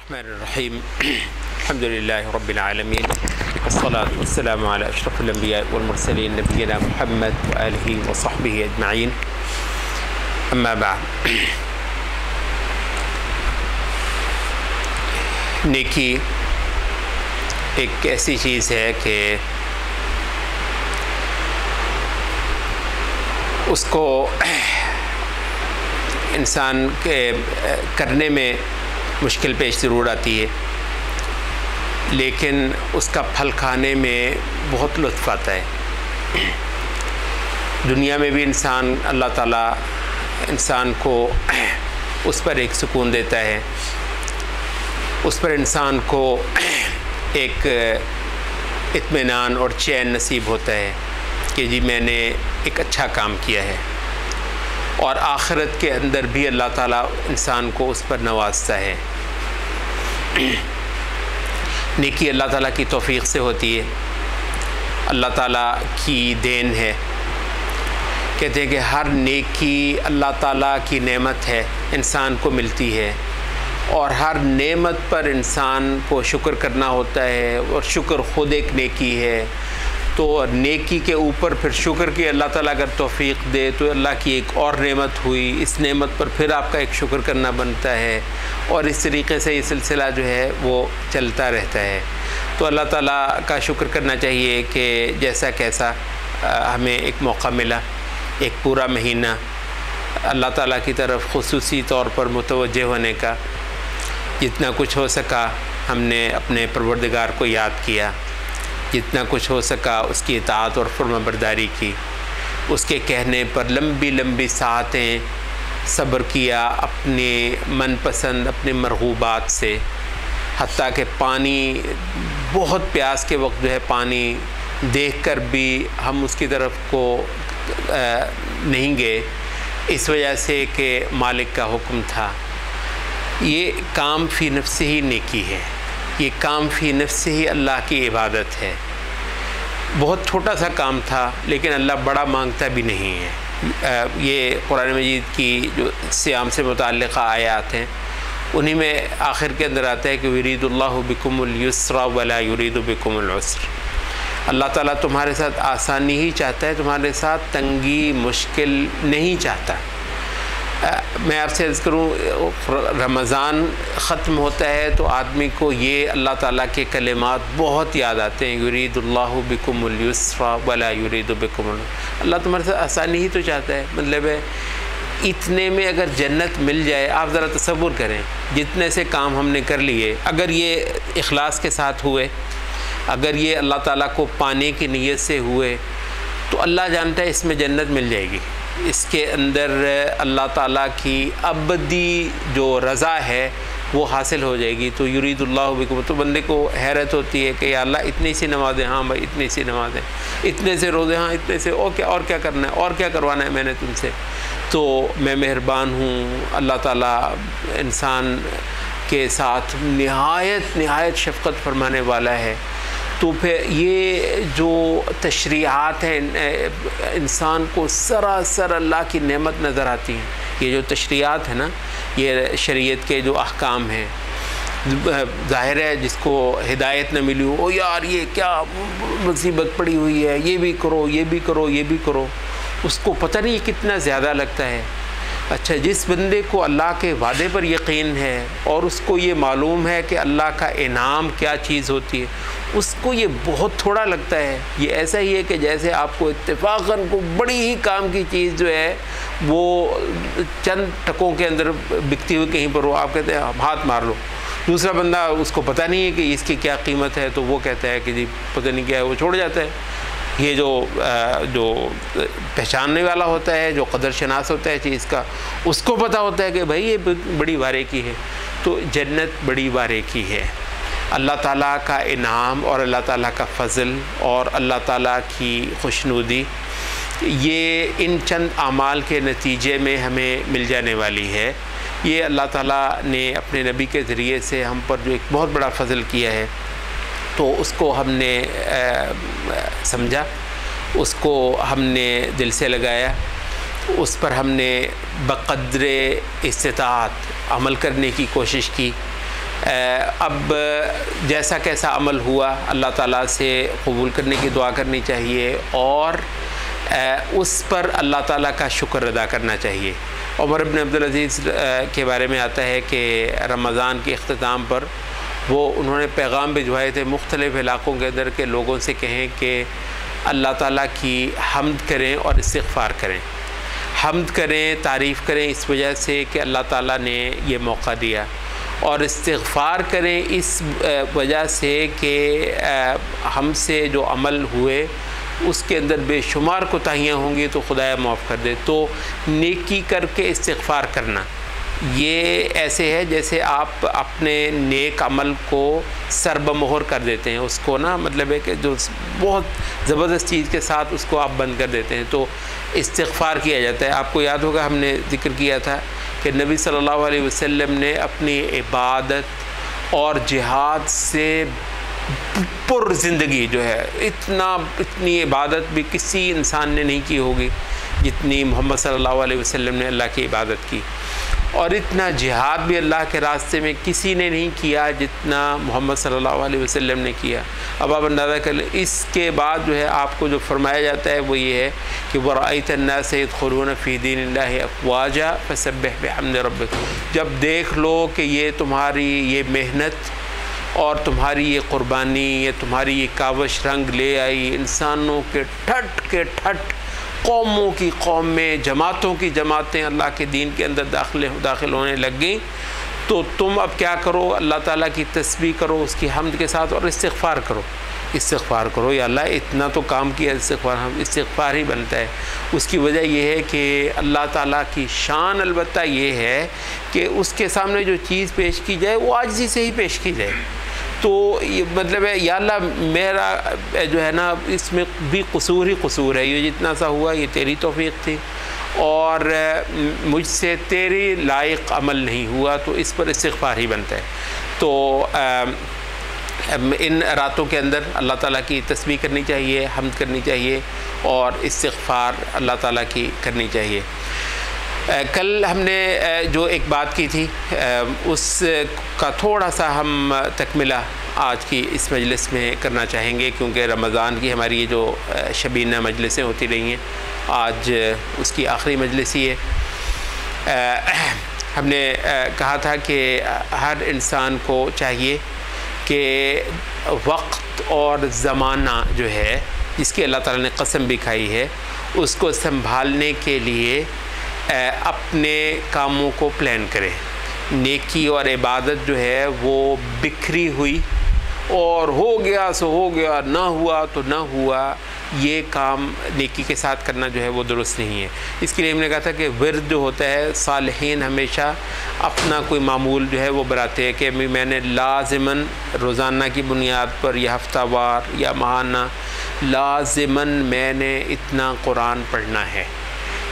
الرحمن الرحیم الحمد للہ رب العالمین والصلاة والسلام علی اشرف الانبیاء والمرسلین نبینا محمد وآلہ وصحبہ اجمعین اما بعد۔ نیکی ایک ایسی چیز ہے کہ اس کو انسان کے کرنے میں مشکل پیش ضرور آتی ہے، لیکن اس کا پھل کھانے میں بہت لطف آتا ہے۔ دنیا میں بھی اللہ تعالیٰ انسان کو اس پر ایک سکون دیتا ہے، اس پر انسان کو ایک اطمینان اور چین نصیب ہوتا ہے کہ جی میں نے ایک اچھا کام کیا ہے، اور آخرت کے اندر بھی اللہ تعالیٰ انسان کو اس پر نوازتا ہے۔ نیکی اللہ تعالیٰ کی توفیق سے ہوتی ہے، اللہ تعالیٰ کی دین ہے۔ کہتے ہیں کہ ہر نیکی اللہ تعالیٰ کی نعمت ہے، انسان کو ملتی ہے، اور ہر نعمت پر انسان کو شکر کرنا ہوتا ہے، اور شکر خود ایک نیکی ہے۔ تو نیکی کے اوپر پھر شکر کی اللہ تعالیٰ اگر توفیق دے تو اللہ کی ایک اور نعمت ہوئی، اس نعمت پر پھر آپ کا ایک شکر کرنا بنتا ہے، اور اس طریقے سے یہ سلسلہ جو ہے وہ چلتا رہتا ہے۔ تو اللہ تعالیٰ کا شکر کرنا چاہیے کہ جیسا کیسا ہمیں ایک موقع ملا، ایک پورا مہینہ اللہ تعالیٰ کی طرف خصوصی طور پر متوجہ ہونے کا، جتنا کچھ ہو سکا ہم نے اپنے پروردگار کو یاد کیا، جتنا کچھ ہو سکا اس کی اطاعت اور فرما برداری کی، اس کے کہنے پر لمبی لمبی ساعتیں صبر کیا اپنے من پسند اپنے مرغوبات سے، حتیٰ کہ پانی بہت پیاس کے وقت جو ہے پانی دیکھ کر بھی ہم اس کی طرف کو نہیں گئے، اس وجہ سے کہ مالک کا حکم تھا۔ یہ کام فی نفسہ ہی نیکی ہے، یہ کام فی نفسہ ہی اللہ کی عبادت ہے۔ بہت چھوٹا سا کام تھا، لیکن اللہ بڑا مانگتا بھی نہیں ہے۔ یہ قرآن مجید کی جو صیام سے متعلقہ آیات ہیں، انہی میں آخر کے اندر آتا ہے کہ یرید اللہ بکم الیسر ولا یرید بکم العسر۔ اللہ تعالیٰ تمہارے ساتھ آسانی ہی چاہتا ہے، تمہارے ساتھ تنگی مشکل نہیں چاہتا۔ میں آپ سے عرض کروں، رمضان ختم ہوتا ہے تو آدمی کو یہ اللہ تعالیٰ کے کلمات بہت یاد آتے ہیں، یرید اللہ بکم الیسر ولا یرید بکم العسر۔ اللہ تمہارے ساتھ آسانی ہی تو چاہتا ہے، مطلب ہے اتنے میں اگر جنت مل جائے، آپ ذرا تصور کریں جتنے سے کام ہم نے کر لیے، اگر یہ اخلاص کے ساتھ ہوئے، اگر یہ اللہ تعالیٰ کو پانے کی نیت سے ہوئے، تو اللہ جانتا ہے اس میں جنت مل جائے گی، اس کے اندر اللہ تعالیٰ کی ابدی جو رضا ہے وہ حاصل ہو جائے گی۔ تو یرید اللہ بکم، تو بندے کو حیرت ہوتی ہے کہ یا اللہ اتنی سی نمازیں، ہاں بھائی اتنی سی نمازیں، اتنے سے روزے، ہاں اتنے سے، اور کیا کرنا ہے، اور کیا کروانا ہے میں نے تم سے۔ تو میں مہربان ہوں، اللہ تعالیٰ انسان کے ساتھ نہایت شفقت فرمانے والا ہے۔ تو پھر یہ جو تشریعات ہیں انسان کو سراسر اللہ کی نعمت نظر آتی ہیں۔ یہ جو تشریعات ہیں نا، یہ شریعت کے جو احکام ہیں، ظاہر ہے جس کو ہدایت نہ ملی ہو، یار یہ کیا مصیبت پڑی ہوئی ہے، یہ بھی کرو یہ بھی کرو یہ بھی کرو، اس کو پتہ نہیں کتنا زیادہ لگتا ہے۔ اچھا، جس بندے کو اللہ کے وعدے پر یقین ہے اور اس کو یہ معلوم ہے کہ اللہ کا انعام کیا چیز ہوتی ہے، اس کو یہ بہت تھوڑا لگتا ہے۔ یہ ایسا ہی ہے کہ جیسے آپ کو اتفاقاً کو بڑی ہی کام کی چیز جو ہے وہ چند ٹکوں کے اندر بکتی ہوئی کہیں پر ہو، آپ کہتے ہیں ہاتھ مار لو، دوسرا بندہ اس کو پتہ نہیں ہے کہ اس کی کیا قیمت ہے، تو وہ کہتا ہے کہ جی پتہ نہیں کیا ہے، وہ چھوڑ جاتا ہے۔ یہ جو پہچاننے والا ہوتا ہے، جو قدر شناس ہوتا ہے چیز کا، اس کو پتہ ہوتا ہے کہ بھائی یہ بڑی وارے کی ہے۔ تو جنت بڑی وارے کی ہے۔ اللہ تعالیٰ کا انعام اور اللہ تعالیٰ کا فضل اور اللہ تعالیٰ کی خوشنودی، یہ ان چند اعمال کے نتیجے میں ہمیں مل جانے والی ہے۔ یہ اللہ تعالیٰ نے اپنے نبی کے ذریعے سے ہم پر جو ایک بہت بڑا فضل کیا ہے، تو اس کو ہم نے سمجھا، اس کو ہم نے دل سے لگایا، اس پر ہم نے بقدر استطاعت عمل کرنے کی کوشش کی۔ اب جیسا کیسا عمل ہوا اللہ تعالیٰ سے قبول کرنے کی دعا کرنی چاہیے اور اس پر اللہ تعالیٰ کا شکر ادا کرنا چاہیے۔ عمر بن عبدالعزیز کے بارے میں آتا ہے کہ رمضان کے اختتام پر انہوں نے پیغام بھجوائے تھے مختلف علاقوں کے اندر کہ لوگوں سے کہیں کہ اللہ تعالیٰ کی حمد کریں اور استغفار کریں، حمد کریں، تعریف کریں اس وجہ سے کہ اللہ تعالیٰ نے یہ موقع دیا، اور استغفار کریں اس وجہ سے کہ ہم سے جو عمل ہوئے اس کے اندر بے شمار کوتاہیاں ہوں گی تو خدایا معاف کر دے۔ تو نیکی کر کے استغفار کرنا یہ ایسے ہے جیسے آپ اپنے نیک عمل کو سر بمہر کر دیتے ہیں، اس کو نا مطلب ہے کہ جو بہت زبردست چیز کے ساتھ اس کو آپ بند کر دیتے ہیں، تو استغفار کیا جاتا ہے۔ آپ کو یاد ہوگا ہم نے ذکر کیا تھا کہ نبی صلی اللہ علیہ وسلم نے اپنی عبادت اور جہاد سے پر زندگی جو ہے اتنی عبادت بھی کسی انسان نے نہیں کی ہوگی جتنی محمد صلی اللہ علیہ وسلم نے اللہ کی عبادت کی، اور اتنا جہاد بھی اللہ کے راستے میں کسی نے نہیں کیا جتنا محمد صلی اللہ علیہ وسلم نے کیا۔ اب آپ اندازہ کر لیں، اس کے بعد جو ہے آپ کو جو فرمایا جاتا ہے وہ یہ ہے کہ وَرَأَيْتَ النَّاسَ يَدْخُلُونَ فِي دِينِ اللَّهِ أَفْوَاجًا فَسَبِّحْ بِحَمْدِ رَبِّكَ۔ جب دیکھ لو کہ یہ تمہاری یہ محنت اور تمہاری یہ قربانی، یہ تمہاری یہ کاوش رنگ لے آئی، انسانوں کے ٹھٹ قوموں کی قوم میں، جماعتوں کی جماعتیں اللہ کے دین کے اندر داخل ہونے لگ گئیں، تو تم اب کیا کرو؟ اللہ تعالیٰ کی تسبیح کرو اس کی حمد کے ساتھ اور استغفار کرو۔ یا اللہ اتنا تو کام کیا، استغفار ہی بنتا ہے۔ اس کی وجہ یہ ہے کہ اللہ تعالیٰ کی شان البتہ یہ ہے کہ اس کے سامنے جو چیز پیش کی جائے وہ عاجزی سے ہی پیش کی جائے۔ تو یہ مطلب ہے یا اللہ میرا جو ہے نا اس میں بھی قصور ہی قصور ہے، یہ جتنا سا ہوا یہ تیری توفیق تھی اور مجھ سے تیری لائق عمل نہیں ہوا، تو اس پر استغفار ہی بنتا ہے۔ تو ان راتوں کے اندر اللہ تعالیٰ کی تسبیح کرنی چاہیے، حمد کرنی چاہیے اور استغفار اللہ تعالیٰ کی کرنی چاہیے۔ کل ہم نے جو ایک بات کی تھی اس کا تھوڑا سا ہم تکملہ آج کی اس مجلس میں کرنا چاہیں گے، کیونکہ رمضان کی ہماری یہ جو شبینہ مجلسیں ہوتی رہی ہیں، آج اس کی آخری مجلس ہی ہے۔ ہم نے کہا تھا کہ ہر انسان کو چاہیے کہ وقت اور زمانہ جو ہے جس کی اللہ تعالیٰ نے قسم بھی کھائی ہے اس کو سنبھالنے کے لیے اپنے کاموں کو پلان کرے۔ نیکی اور عبادت جو ہے وہ بکھری ہوئی اور ہو گیا سو ہو گیا، نہ ہوا تو نہ ہوا، یہ کام نیکی کے ساتھ کرنا جو ہے وہ درست نہیں ہے۔ اس کے لیے ہم نے کہا تھا کہ ورد جو ہوتا ہے، صالحین ہمیشہ اپنا کوئی معمول جو ہے وہ بناتے ہیں کہ میں نے لازماً روزانہ کی بنیاد پر یا ہفتہ وار یا ماہانہ لازماً میں نے اتنا قرآن پڑھنا ہے،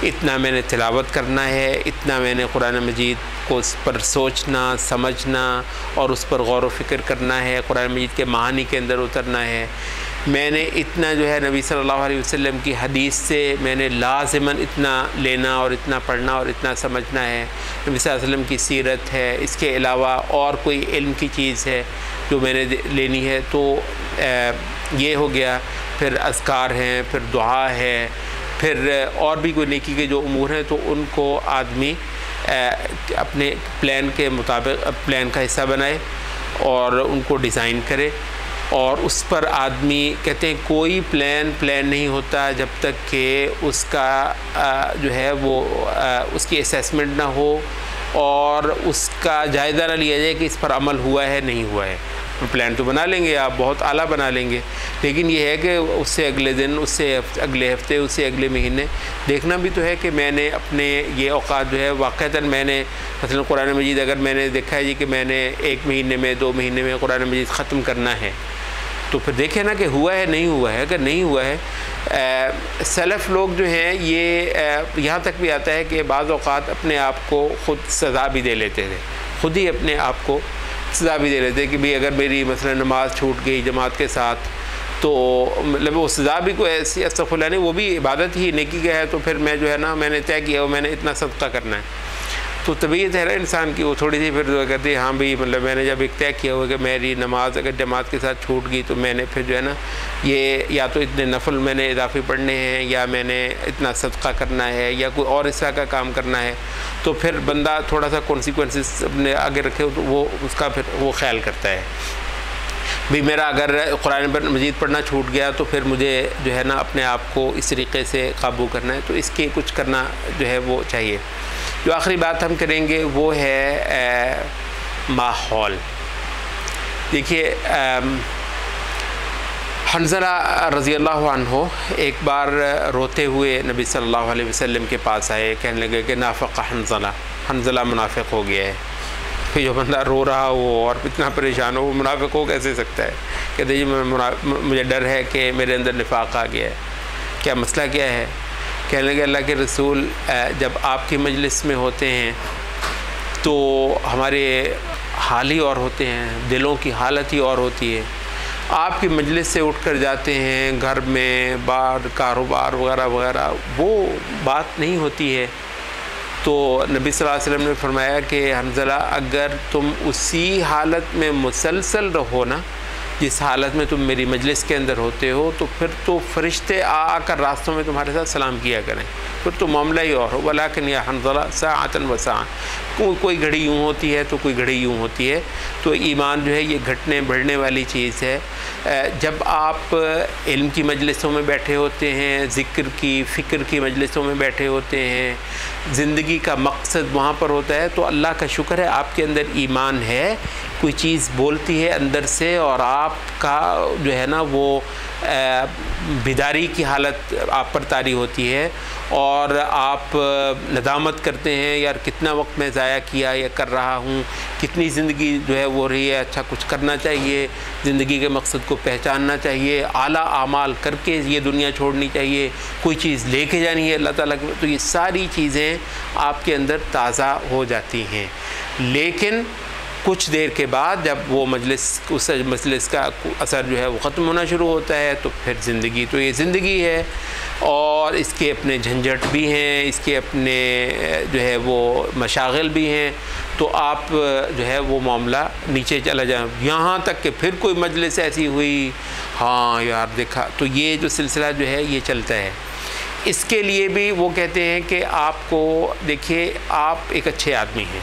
اتنا میں نے تلاوت کرنا ہے، اتنا میں نے قرآن مجید کو اس پر سوچنا، سمجھنا اور اس پر غور و فکر کرنا ہے، قرآن مجید کے معانی کے اندر اترنا ہے، میں نے اتنا جو ہے نبی صلی اللہ علیہ وسلم کی حدیث سے میں نے لازماً اتنا لینا اور اتنا پڑھنا اور اتنا سمجھنا ہے، نبی صلی اللہ علیہ وسلم کی سیرت ہے، اس کے علاوہ اور کوئی علم کی چیز ہے جو میں نے لینی ہے، تو یہ ہو گیا۔ پھر اذکار ہیں، پھر دعا ہے، پھر اور بھی کوئی نیکی کے جو امور ہیں، تو ان کو آدمی اپنے پلان کے مطابق پلان کا حصہ بنائے اور ان کو ڈیزائن کرے، اور اس پر آدمی کہتے ہیں کوئی پلان نہیں ہوتا جب تک کہ اس کا جو ہے وہ اس کی اسیسمنٹ نہ ہو اور اس کا جائزہ نہ لیا جائے کہ اس پر عمل ہوا ہے نہیں ہوا ہے۔ پلان تو بنا لیں گے آپ، بہت اعلیٰ بنا لیں گے، لیکن یہ ہے کہ اس سے اگلے دن، اس سے اگلے ہفتے، اس سے اگلے مہینے دیکھنا بھی تو ہے کہ میں نے اپنے یہ اوقات جو ہے واقعتاً میں نے مثلا قرآن مجید اگر میں نے دیکھا ہے جی کہ میں نے 1 مہینے میں 2 مہینے میں قرآن مجید ختم کرنا ہے، تو پھر دیکھیں نا کہ ہوا ہے نہیں ہوا ہے۔ اگر نہیں ہوا ہے، سلف لوگ جو ہیں یہ یہاں تک بھی آتا ہے کہ بعض اوقات اپنے آپ کو خود سزا بھی دے لیتے تھے، خود ہی اپنے آپ کو سزا بھی دے لیتے کہ بھئی اگر میری مثلا نماز چھوٹ گئی جماعت کے ساتھ، تو مطلب وہ سزا بھی کوئی ایسی استغفر اللہ نہیں، وہ بھی عبادت ہی نیکی کا ہے، تو پھر میں جو ہے نا میں نے طے کیا وہ میں نے اتنا صدقہ کرنا ہے۔ تو طبیعت ہے نا انسان کی، وہ تھوڑی سی پھر دعا کرتی ہے ہاں بھی مطلب میں نے جب ایک طے کیا ہوا کہ میری نماز اگر جماعت کے ساتھ چھوٹ گئی تو میں نے پھر جو ہے نا یہ یا تو اتنے نفل میں نے اضافی پڑھنے ہیں، یا میں نے اتنا صدقہ کرنا ہے، یا کوئی اور اس طرح کا کام کرنا ہے، تو پھر بندہ تھوڑا سا کانسیکوینسز اپنے آگے رکھے تو وہ اس کا پھر وہ خیال کرتا ہے بھی میرا اگر قرآن مجید پڑھنا چھوٹ گیا تو پھر مجھے جو ہے نا اپنے آپ کو اس طریقے سے قابو کرنا ہے، تو اس کے کچھ کرنا جو ہے وہ چاہیے۔ جو آخری بات ہم کریں گے وہ ہے ماحول۔ دیکھیے حنظلہ رضی اللہ عنہ ایک بار روتے ہوئے نبی صلی اللہ علیہ وسلم کے پاس آئے، کہنے لگے کہ نافق حنظلہ منافق ہو گیا ہے۔ پھر جو بندہ رو رہا ہو اور اتنا پریشان ہو، وہ منافق ہو کیسے سکتا ہے؟ کہتے جی مجھے ڈر ہے کہ میرے اندر نفاق آ گیا ہے۔ کیا مسئلہ کیا ہے؟ کہنے لگے اللہ کے رسول جب آپ کی مجلس میں ہوتے ہیں تو ہمارے حال ہی اور ہوتے ہیں، دلوں کی حالت ہی اور ہوتی ہے۔ آپ کی مجلس سے اٹھ کر جاتے ہیں گھر میں باہر کاروبار وغیرہ وغیرہ، وہ بات نہیں ہوتی ہے۔ تو نبی صلی اللہ علیہ وسلم نے فرمایا کہ حنظلہ اگر تم اسی حالت میں مسلسل رہو نا جس حالت میں تم میری مجلس کے اندر ہوتے ہو، تو پھر تو فرشتے آ کر راستوں میں تمہارے ساتھ سلام کیا کریں، پھر تو معاملہ ہی اور ہو۔ ولیکن یا حنظلہ ساعۃ و ساعۃ، کوئی گھڑی یوں ہوتی ہے تو کوئی گھڑی یوں ہوتی ہے۔ تو ایمان جو ہے یہ گھٹنے بڑھنے والی چیز ہے۔ جب آپ علم کی مجلسوں میں بیٹھے ہوتے ہیں، ذکر کی فکر کی مجلسوں میں بیٹھے ہوتے ہیں، زندگی کا مقصد وہاں پر ہوتا ہے، تو اللہ کا شکر ہے آپ کے اندر ایمان ہے، کوئی چیز بولتی ہے اندر سے اور آپ کا جو ہے نا وہ بیداری کی حالت آپ پر طاری ہوتی ہے، اور آپ ندامت کرتے ہیں یار کتنا وقت میں ضائع کیا یا کر رہا ہوں، کتنی زندگی جو ہے وہ رہی ہے، اچھا کچھ کرنا چاہیے، زندگی کے مقصد کو پہچاننا چاہیے، اعلیٰ اعمال کر کے یہ دنیا چھوڑنی چاہیے، کوئی چیز لے کے جانی ہے اللہ تعالیٰ کی، تو یہ ساری چیزیں آپ کے اندر تازہ ہو جاتی ہیں۔ لیکن کچھ دیر کے بعد جب وہ اس مجلس کا اثر جو ہے وہ ختم ہونا شروع ہوتا ہے، تو پھر زندگی تو یہ زندگی ہے اور اس کے اپنے جھنجھٹ بھی ہیں، اس کے اپنے جو ہے وہ مشاغل بھی ہیں، تو آپ جو ہے وہ معاملہ نیچے چلا جائیں، یہاں تک کہ پھر کوئی مجلس ایسی ہوئی ہاں یار دیکھا، تو یہ جو سلسلہ جو ہے یہ چلتا ہے۔ اس کے لیے بھی وہ کہتے ہیں کہ آپ کو دیکھیے آپ ایک اچھے آدمی ہیں،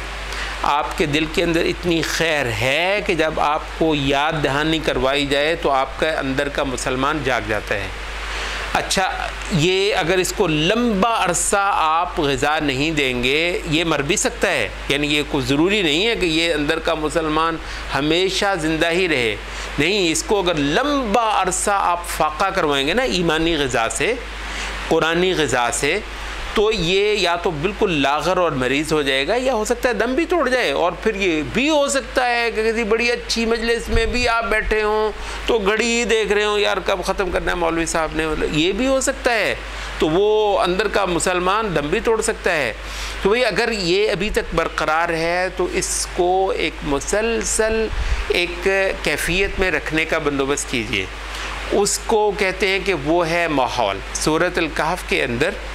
آپ کے دل کے اندر اتنی خیر ہے کہ جب آپ کو یاد دہانی کروائی جائے تو آپ کا اندر کا مسلمان جاگ جاتا ہے۔ اچھا یہ اگر اس کو لمبا عرصہ آپ غذا نہیں دیں گے یہ مر بھی سکتا ہے، یعنی یہ کوئی ضروری نہیں ہے کہ یہ اندر کا مسلمان ہمیشہ زندہ ہی رہے، نہیں، اس کو اگر لمبا عرصہ آپ فاقہ کروائیں گے نا ایمانی غذا سے، قرآنی غذا سے، تو یہ یا تو بالکل لاغر اور مریض ہو جائے گا، یا ہو سکتا ہے دم بھی توڑ جائے، اور پھر یہ بھی ہو سکتا ہے کہ کسی بڑی اچھی مجلس میں بھی آپ بیٹھے ہوں تو گھڑی ہی دیکھ رہے ہوں یار کب ختم کرنا ہے مولوی صاحب نے، یہ بھی ہو سکتا ہے، تو وہ اندر کا مسلمان دم بھی توڑ سکتا ہے۔ تو بھئی اگر یہ ابھی تک برقرار ہے تو اس کو ایک مسلسل ایک کیفیت میں رکھنے کا بندوبست کیجئے، اس کو کہتے ہیں کہ وہ ہے ماحول۔ سورۃ الکہف کے اندر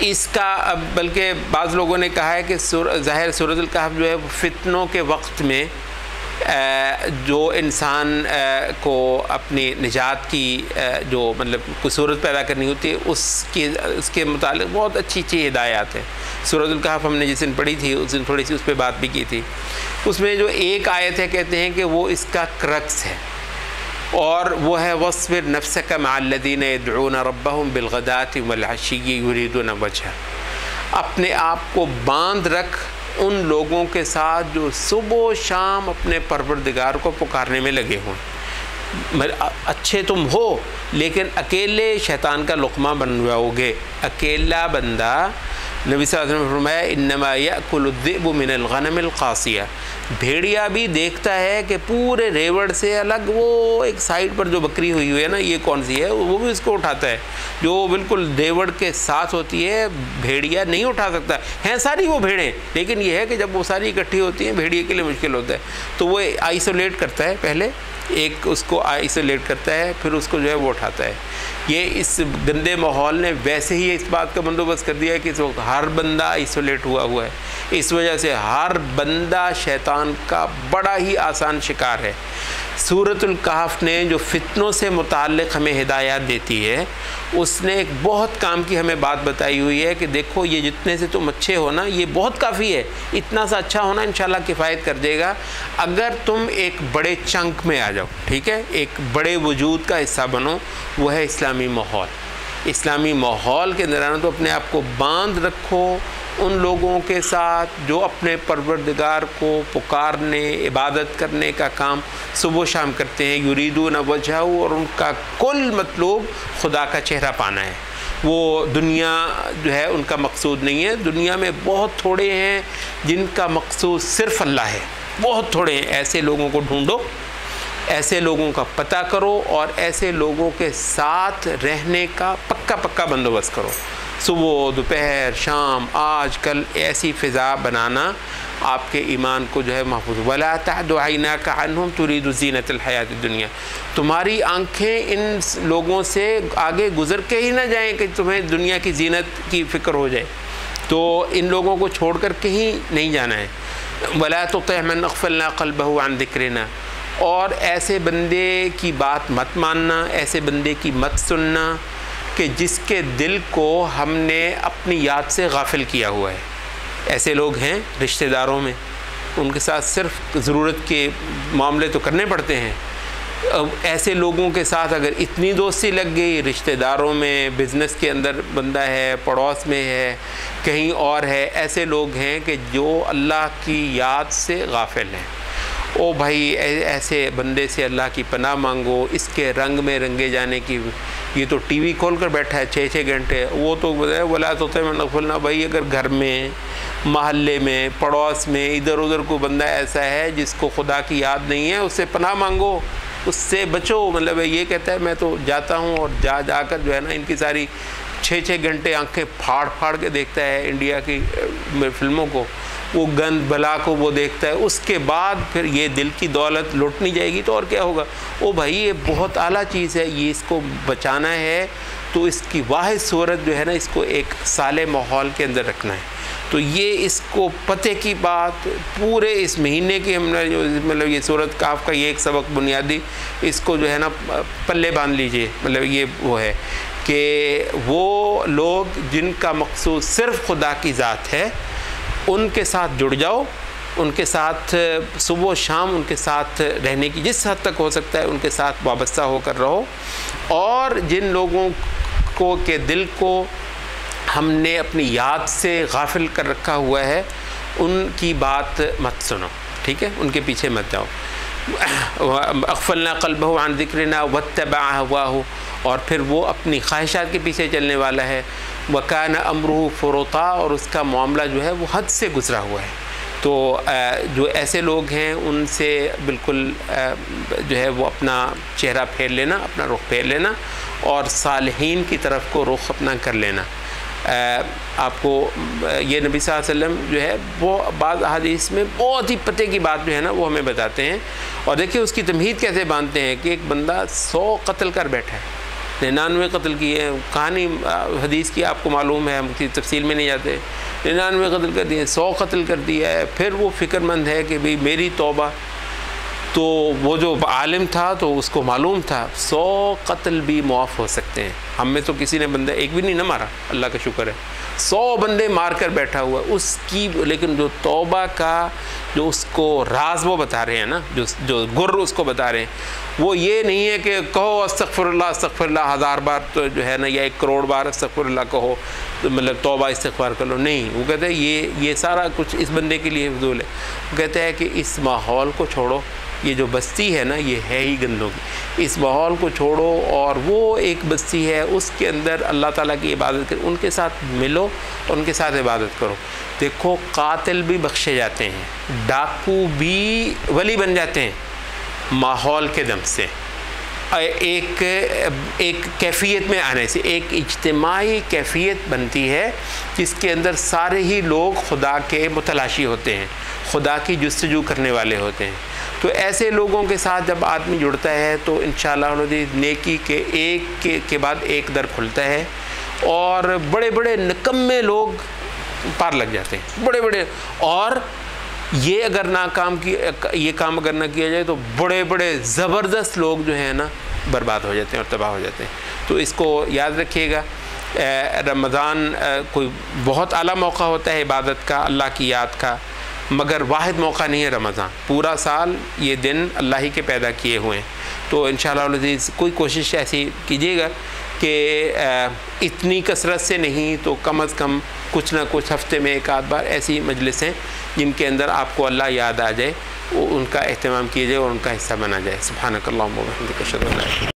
اس کا بلکہ بعض لوگوں نے کہا ہے کہ ظاہر سورۃ الکہف جو ہے فتنوں کے وقت میں جو انسان کو اپنی نجات کی جو مطلب کوئی صورت پیدا کرنی ہوتی ہے اس کے متعلق بہت اچھی اچھی ہدایات ہیں۔ سورۃ الکہف ہم نے جس دن پڑھی تھی اس دن تھوڑی سی اس پہ بات بھی کی تھی، اس میں جو ایک آیت ہے کہتے ہیں کہ وہ اس کا کرکس ہے، اور وہ ہے وَاصْبِرْ نَفْسَكَ مَعَ الَّذِينَ يَدْعُونَ رَبَّهُمْ بِالْغَدَاةِ وَالْعَشِيِّ يُرِيدُونَ وَجْهَهُ، اپنے آپ کو باندھ رکھ ان لوگوں کے ساتھ جو صبح و شام اپنے پروردگار کو پکارنے میں لگے ہوں۔ اچھے تم ہو لیکن اکیلے شیطان کا لقمہ بن جاؤ گے، اکیلا بندہ، نبی صلی اللہ علیہ وسلم نے فرمایا انما یأکل الذئب من الغنم القاسیہ، بھیڑیا بھی دیکھتا ہے کہ پورے ریوڑ سے الگ وہ ایک سائڈ پر جو بکری ہوئی ہوئی ہے نا یہ کون سی ہے، وہ بھی اس کو اٹھاتا ہے، جو بالکل ریوڑ کے ساتھ ہوتی ہے بھیڑیا نہیں اٹھا سکتا، ہیں ساری وہ بھیڑیں، لیکن یہ ہے کہ جب وہ ساری اکٹھی ہوتی ہیں بھیڑیے کے لیے مشکل ہوتا ہے، تو وہ آئسولیٹ کرتا ہے پہلے ایک اس کو آئسولیٹ کرتا ہے، پھر اس کو جو ہے وہ اٹھاتا ہے۔ یہ اس گندے ماحول نے ویسے ہی اس بات کا بندوبست کر دیا ہے کہ اس وقت ہر بندہ آئسولیٹ ہوا ہے، اس وجہ سے ہر بندہ شیطان کا بڑا ہی آسان شکار ہے۔ سورۃ الکہف نے جو فتنوں سے متعلق ہمیں ہدایات دیتی ہے، اس نے ایک بہت کام کی ہمیں بات بتائی ہوئی ہے کہ دیکھو یہ جتنے سے تم اچھے ہو نا، یہ بہت کافی ہے، اتنا سا اچھا ہونا انشاءاللہ کفایت کر دے گا اگر تم ایک بڑے چنک میں آ جاؤ، ٹھیک ہے، ایک بڑے وجود کا حصہ بنو، وہ ہے اسلامی ماحول۔ اسلامی ماحول کے اندر آنا تو اپنے آپ کو باندھ رکھو ان لوگوں کے ساتھ جو اپنے پروردگار کو پکارنے، عبادت کرنے کا کام صبح و شام کرتے ہیں، یریدون وجہہ، اور ان کا کل مطلوب خدا کا چہرہ پانا ہے۔ وہ دنیا جو ہے ان کا مقصود نہیں ہے۔ دنیا میں بہت تھوڑے ہیں جن کا مقصود صرف اللہ ہے، بہت تھوڑے ہیں۔ ایسے لوگوں کو ڈھونڈو، ایسے لوگوں کا پتہ کرو، اور ایسے لوگوں کے ساتھ رہنے کا پکا بندوبست کرو۔ صبح، دوپہر، شام، آج کل ایسی فضا بنانا آپ کے ایمان کو جو ہے محفوظ۔ وَلَا تَعْدُ عَيْنَاكَ عَنْهُمْ تُرِيدُ زِينَةَ الْحَيَاةِ الدُّنْيَا۔ تمہاری آنکھیں ان لوگوں سے آگے گزر کے ہی نہ جائیں کہ تمہیں دنیا کی زینت کی فکر ہو جائے، تو ان لوگوں کو چھوڑ کر کہیں نہیں جانا ہے۔ وَلَا تُطِعْ مَنْ أَغْفَلْنَا قَلْبَهُ عَنْ ذِكْرِنَا، اور ایسے بندے کی بات مت ماننا، ایسے بندے کی مت سننا کہ جس کے دل کو ہم نے اپنی یاد سے غافل کیا ہوا ہے۔ ایسے لوگ ہیں رشتہ داروں میں، ان کے ساتھ صرف ضرورت کے معاملے تو کرنے پڑتے ہیں۔ ایسے لوگوں کے ساتھ اگر اتنی دوستی لگ گئی، رشتہ داروں میں، بزنس کے اندر بندہ ہے، پڑوس میں ہے، کہیں اور ہے، ایسے لوگ ہیں کہ جو اللہ کی یاد سے غافل ہیں۔ او بھائی، ایسے بندے سے اللہ کی پناہ مانگو، اس کے رنگ میں رنگے جانے کی۔ یہ تو ٹی وی کھول کر بیٹھا ہے 6 گھنٹے، وہ تو ولا تو نفلنا۔ بھائی اگر گھر میں، محلے میں، پڑوس میں ادھر ادھر کو بندہ ایسا ہے جس کو خدا کی یاد نہیں ہے، اس سے پناہ مانگو، اس سے بچو۔ مطلب یہ کہتا ہے میں تو جاتا ہوں اور جا کر جو ہے نا ان کی ساری 6 گھنٹے آنکھیں پھاڑ کے دیکھتا ہے انڈیا کی فلموں کو، وہ گند بلا کو وہ دیکھتا ہے، اس کے بعد پھر یہ دل کی دولت لوٹنی جائے گی تو اور کیا ہوگا۔ او بھائی یہ بہت اعلیٰ چیز ہے، یہ اس کو بچانا ہے تو اس کی واحد صورت جو ہے نا اس کو ایک صالح ماحول کے اندر رکھنا ہے۔ تو یہ اس کو پتہ کی بات پورے اس مہینے کی ہم نے جو مطلب یہ سورۃ کہف کا یہ ایک سبق بنیادی اس کو جو ہے نا پلے باندھ لیجئے۔ مطلب یہ وہ ہے کہ وہ لوگ جن کا مقصود صرف خدا کی ذات ہے، ان کے ساتھ جڑ جاؤ، ان کے ساتھ صبح و شام ان کے ساتھ رہنے کی جس حد تک ہو سکتا ہے ان کے ساتھ وابستہ ہو کر رہو، اور جن لوگوں کو کے دل کو ہم نے اپنی یاد سے غافل کر رکھا ہوا ہے ان کی بات مت سنو، ٹھیک ہے، ان کے پیچھے مت جاؤ۔ اغفلنا قلبہ عن ذکرنا واتبع ہواہ، اور پھر وہ اپنی خواہشات کے پیچھے چلنے والا ہے۔ وکان امرہ فرطا، اور اس کا معاملہ جو ہے وہ حد سے گزرا ہوا ہے۔ تو جو ایسے لوگ ہیں ان سے بالکل جو ہے وہ اپنا چہرہ پھیر لینا، اپنا رخ پھیر لینا، اور صالحین کی طرف کو رخ اپنا کر لینا۔ آپ کو یہ نبی صلی اللہ علیہ وسلم جو ہے وہ بعض احادیث میں بہت ہی پتے کی بات جو ہے نا وہ ہمیں بتاتے ہیں، اور دیکھیں اس کی تمہید کیسے باندھتے ہیں کہ ایک بندہ 100 قتل کر بیٹھا ہے، 99 قتل کیے، کہانی حدیث کی آپ کو معلوم ہے، ہم کی تفصیل میں نہیں جاتے، 99 قتل کر دیے، 100 قتل کر دیا ہے، پھر وہ فکر مند ہے کہ بھئی میری توبہ، تو وہ جو عالم تھا تو اس کو معلوم تھا 100 قتل بھی معاف ہو سکتے ہیں۔ ہم میں تو کسی نے بندہ ایک بھی نہیں نہ مارا، اللہ کا شکر ہے، 100 بندے مار کر بیٹھا ہوا اس کی، لیکن جو توبہ کا جو اس کو راز وہ بتا رہے ہیں نا، جو گر اس کو بتا رہے ہیں، وہ یہ نہیں ہے کہ کہو استغفر اللہ 1000 بار تو جو ہے نا، یا 1 کروڑ بار استغفر اللہ کہو تو مطلب توبہ استغفار کر لو، نہیں، وہ کہتے ہیں یہ سارا کچھ اس بندے کے لیے فضول ہے۔ وہ کہتے ہیں کہ اس ماحول کو چھوڑو، یہ جو بستی ہے نا یہ ہے ہی گندوں کی، اس ماحول کو چھوڑو، اور وہ ایک بستی ہے اس کے اندر اللہ تعالیٰ کی عبادت کرو، ان کے ساتھ ملو، ان کے ساتھ عبادت کرو۔ دیکھو قاتل بھی بخشے جاتے ہیں، ڈاکو بھی ولی بن جاتے ہیں ماحول کے دم سے، ایک کیفیت میں آنے سے، ایک اجتماعی کیفیت بنتی ہے جس کے اندر سارے ہی لوگ خدا کے متلاشی ہوتے ہیں، خدا کی جستجو کرنے والے ہوتے ہیں۔ تو ایسے لوگوں کے ساتھ جب آدمی جڑتا ہے تو انشاءاللہ نیکی کے ایک کے بعد ایک در کھلتا ہے، اور بڑے بڑے نکمے لوگ پار لگ جاتے ہیں، بڑے بڑے، اور یہ اگر یہ کام اگر نہ کیا جائے تو بڑے بڑے زبردست لوگ جو ہیں نا برباد ہو جاتے ہیں اور تباہ ہو جاتے ہیں۔ تو اس کو یاد رکھیے گا، رمضان کوئی بہت اعلیٰ موقع ہوتا ہے عبادت کا، اللہ کی یاد کا، مگر واحد موقع نہیں ہے رمضان، پورا سال یہ دن اللہ ہی کے پیدا کیے ہوئے ہیں۔ تو انشاءاللہ العزیز کوئی کوشش ایسی کیجیے گا کہ اتنی کثرت سے نہیں تو کم از کم کچھ نہ کچھ ہفتے میں ایک آدھ بار ایسی مجلسیں جن کے اندر آپ کو اللہ یاد آ جائے، ان کا اہتمام کیجیے اور ان کا حصہ بنا جائے۔ سبحانک اللہم و بحمدک، اشہد ان لا الہ الا انت۔